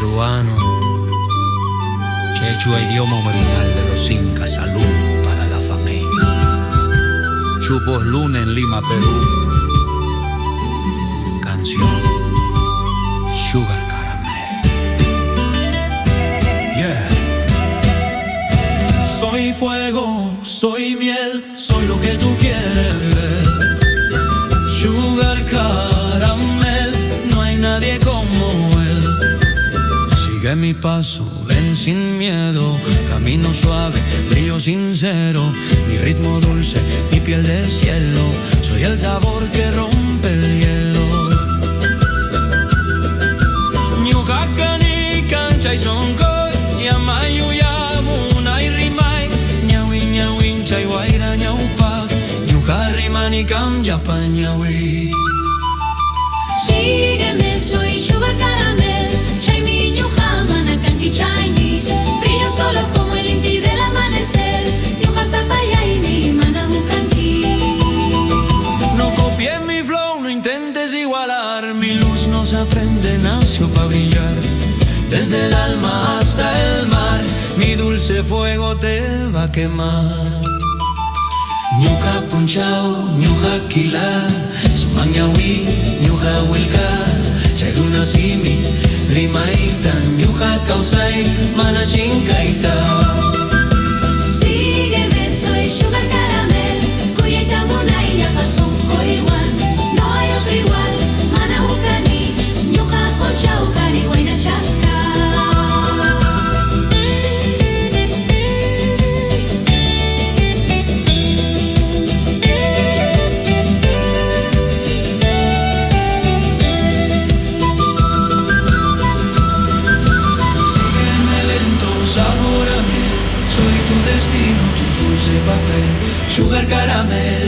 peruano. Quechua, idioma original de los incas. Salud para la familia. Chupos Luna en Lima, Perú. Canción Sugar Caramel. Yeah. Soy fuego, soy miel, soy lo que tú quieres. Sugar Caramel, no hay nadie como él. Sigue mi paso, ven sin miedo. Camino suave, brillo sincero. Mi ritmo dulce, mi piel de cielo. Soy el sabor que rompe el hielo. Ñuhakani, cancha y soncoy. Yamayu, yamunay, rimay. Ñawi, ñawin, chay, guaira, ñaupac. Ñuharrimani, cam, yapan, ñawi. Sígueme, soy Sugar Caramel. Chaymi, ñuja, manakanki, chaymi. Brillo solo como el inti del amanecer. Ñuja, zapayayni, manahukanki. No copies mi flow, no intentes igualar. Mi luz no se aprende, nació para brillar. Desde el alma hasta el mar, mi dulce fuego te va a quemar. Ñuja punchao, ñuja kila, sumanyawi, ñuja wilka, chayruna simi, rimaita, ñuja kausai, mana chinkaita. Sígueme, soy Sugar Caramel. Cuyeta munay, ya pasó un coiwan. No hay otro igual, manahukani. Ñuja ponchao, carihuayna chasca. Sabor a miel, soy tu destino, tu dulce papel. Sugar Caramel.